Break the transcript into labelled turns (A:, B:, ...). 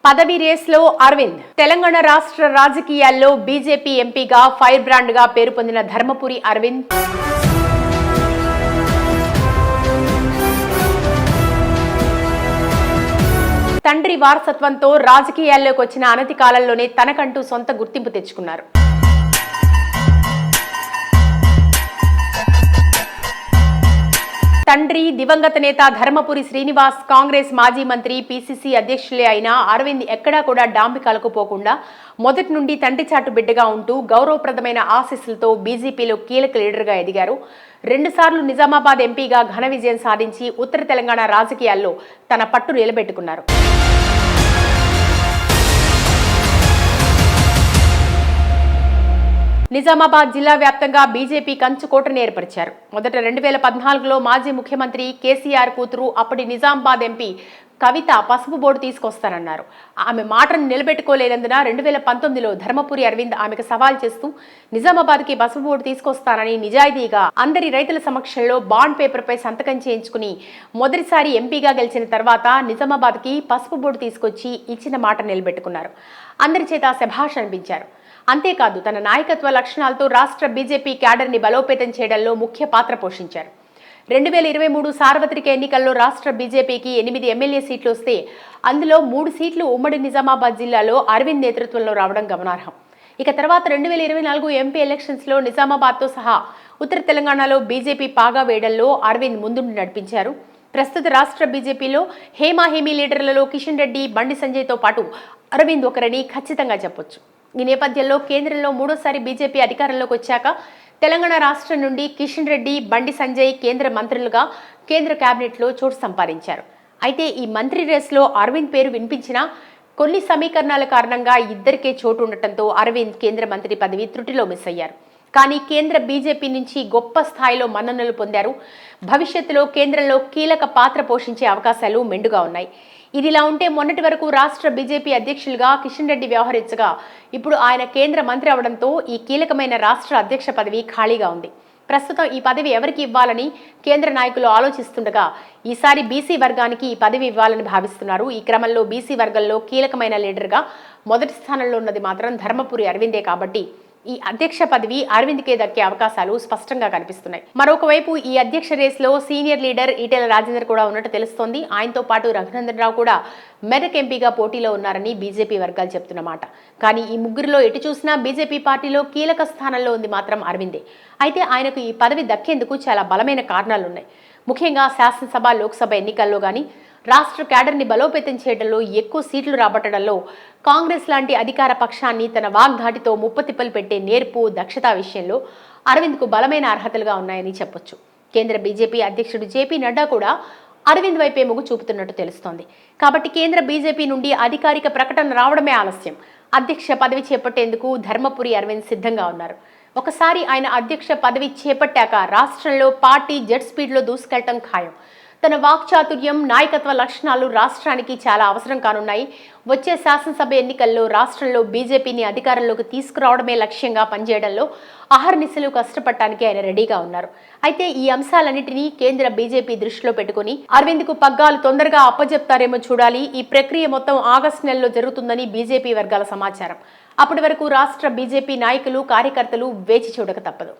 A: పదవి రేస్లో అరవింద్. తెలంగాణ రాష్ట్ర రాజకీయాల్లో బీజేపీ ఎంపీగా ఫైర్ బ్రాండ్ గా పేరు పొందిన ధర్మపురి అరవింద్ తండ్రి వారసత్వంతో రాజకీయాల్లోకి వచ్చిన అనతి కాలంలోనే తనకంటూ సొంత గుర్తింపు తెచ్చుకున్నారు. తండ్రి దివంగత నేత ధర్మపురి శ్రీనివాస్ కాంగ్రెస్ మాజీ మంత్రి పీసీసీ అధ్యక్షులే అయిన అరవింద్ ఎక్కడా కూడా డాంబికాలకు పోకుండా మొదటి నుండి తండ్రి చాటు బిడ్డగా ఉంటూ గౌరవప్రదమైన ఆశీస్సులతో బీజేపీలో కీలక లీడర్గా ఎదిగారు. 2 సార్లు నిజామాబాద్ ఎంపీగా ఘన విజయం సాధించి ఉత్తర తెలంగాణ రాజకీయాల్లో తన పట్టు నిలబెట్టుకున్నారు. నిజామాబాద్ జిల్లా వ్యాప్తంగా బీజేపీ కంచుకోటను ఏర్పరిచారు. మొదట 2014లో మాజీ ముఖ్యమంత్రి కేసీఆర్ కూతురు అప్పటి నిజామాబాద్ ఎంపీ కవిత పసుపు బోర్డు తీసుకొస్తానన్నారు. ఆమె మాటను నిలబెట్టుకోలేనందున 2019లో ధర్మపురి అరవింద్ ఆమెకు సవాల్ చేస్తూ నిజామాబాద్కి పసుపు బోర్డు తీసుకొస్తానని నిజాయితీగా అందరి రైతుల సమక్షంలో బాండ్ పేపర్పై సంతకం చేయించుకుని మొదటిసారి ఎంపీగా గెలిచిన తర్వాత నిజామాబాద్కి పసుపు బోర్డు తీసుకొచ్చి ఇచ్చిన మాట నిలబెట్టుకున్నారు. అందరి చేత శభాష్ అనిపించారు. అంతేకాదు తన నాయకత్వ లక్షణాలతో రాష్ట్ర బీజేపీ క్యాడర్ని బలోపేతం చేయడంలో ముఖ్య పాత్ర పోషించారు. 2023 సార్వత్రిక ఎన్నికల్లో రాష్ట్ర బీజేపీకి 8 ఎమ్మెల్యే సీట్లు వస్తే అందులో 3 సీట్లు ఉమ్మడి నిజామాబాద్ జిల్లాలో అరవింద్ నేతృత్వంలో రావడం గమనార్హం. ఇక తర్వాత 2024 ఎంపీ ఎలక్షన్స్లో నిజామాబాద్తో సహా ఉత్తర తెలంగాణలో బీజేపీ పాగా వేయడంలో అరవింద్ ముందుండి నడిపించారు. ప్రస్తుత రాష్ట్ర బీజేపీలో హేమీ లీడర్లలో కిషన్ రెడ్డి, బండి సంజయ్తో పాటు అరవింద్ ఒకరని ఖచ్చితంగా చెప్పొచ్చు. ఈ నేపథ్యంలో కేంద్రంలో 3వ బీజేపీ అధికారంలోకి వచ్చాక తెలంగాణ రాష్ట్రం నుండి కిషన్ రెడ్డి, బండి సంజయ్ కేంద్ర మంత్రులుగా కేంద్ర కేబినెట్లో చోటు సంపాదించారు. అయితే ఈ మంత్రి రేసులో అరవింద్ పేరు వినిపించినా కొన్ని సమీకరణాల కారణంగా ఇద్దరికే చోటు ఉండటంతో అరవింద్ కేంద్ర మంత్రి పదవి త్రుటిలో మిస్ అయ్యారు. కానీ కేంద్ర బీజేపీ నుంచి గొప్ప స్థాయిలో మన్ననలు పొందారు. భవిష్యత్తులో కేంద్రంలో కీలక పాత్ర పోషించే అవకాశాలు మెండుగా ఉన్నాయి. ఇదిలా ఉంటే మొన్నటి వరకు రాష్ట్ర బీజేపీ అధ్యక్షులుగా కిషన్ రెడ్డి వ్యవహరించగా ఇప్పుడు ఆయన కేంద్ర మంత్రి అవడంతో ఈ కీలకమైన రాష్ట్ర అధ్యక్ష పదవి ఖాళీగా ఉంది. ప్రస్తుతం ఈ పదవి ఎవరికి ఇవ్వాలని కేంద్ర నాయకులు ఆలోచిస్తుండగా ఈసారి బీసీ వర్గానికి ఈ పదవి ఇవ్వాలని భావిస్తున్నారు. ఈ క్రమంలో బీసీ వర్గంలో కీలకమైన లీడర్గా మొదటి స్థానంలో ఉన్నది మాత్రం ధర్మపురి అరవిందే కాబట్టి ఈ అధ్యక్ష పదవి అరవింద్కే దక్కే అవకాశాలు స్పష్టంగా కనిపిస్తున్నాయి. మరొక వైపు ఈ అధ్యక్ష రేసులో సీనియర్ లీడర్ ఈటెల రాజేందర్ కూడా ఉన్నట్టు తెలుస్తోంది. ఆయనతో పాటు రఘునందన్ రావు కూడా మెదక్ ఎంపీగా పోటీలో ఉన్నారని బీజేపీ వర్గాలు చెప్తున్నమాట. కానీ ఈ ముగ్గురిలో ఎటు చూసినా బీజేపీ పార్టీలో కీలక స్థానంలో ఉంది మాత్రం అరవిందే. అయితే ఆయనకు ఈ పదవి దక్కేందుకు చాలా బలమైన కారణాలున్నాయి. ముఖ్యంగా శాసనసభ, లోక్సభ ఎన్నికల్లో కానీ రాష్ట్ర క్యాడర్ని బలోపేతం చేయడంలో, ఎక్కువ సీట్లు రాబట్టడంలో కాంగ్రెస్ లాంటి అధికార పక్షాన్ని తన వాగ్ధాటితో ముప్పతిప్పలు పెట్టే నేర్పు, దక్షత విషయంలో అరవింద్కు బలమైన అర్హతలుగా ఉన్నాయని చెప్పొచ్చు. కేంద్ర బీజేపీ అధ్యక్షుడు జేపీ నడ్డా కూడా అరవింద్ వైపే మొగ్గు చూపుతున్నట్టు తెలుస్తోంది. కాబట్టి కేంద్ర బీజేపీ నుండి అధికారిక ప్రకటన రావడమే ఆలస్యం. అధ్యక్ష పదవి చేపట్టేందుకు ధర్మపురి అరవింద్ సిద్ధంగా ఉన్నారు. ఒకసారి ఆయన అధ్యక్ష పదవి చేపట్టాక రాష్ట్రంలో పార్టీ జెట్ స్పీడ్లో దూసుకెళ్లటం ఖాయం. తన వాక్చాతుర్యం, నాయకత్వ లక్షణాలు రాష్ట్రానికి చాలా అవసరం కానున్నాయి. వచ్చే శాసనసభ ఎన్నికల్లో రాష్ట్రంలో బీజేపీని అధికారంలోకి తీసుకురావడమే లక్ష్యంగా పనిచేయడంలో అహర్నిశలు కష్టపడటానికి ఆయన రెడీగా ఉన్నారు. అయితే ఈ అంశాలన్నింటినీ కేంద్ర బీజేపీ దృష్టిలో పెట్టుకుని అరవింద్కు పగ్గాలు తొందరగా అప్పజెప్తారేమో చూడాలి. ఈ ప్రక్రియ మొత్తం ఆగస్టు నెలలో జరుగుతుందని బీజేపీ వర్గాల సమాచారం. అప్పటి వరకు రాష్ట్ర బీజేపీ నాయకులు, కార్యకర్తలు వేచి చూడక తప్పదు.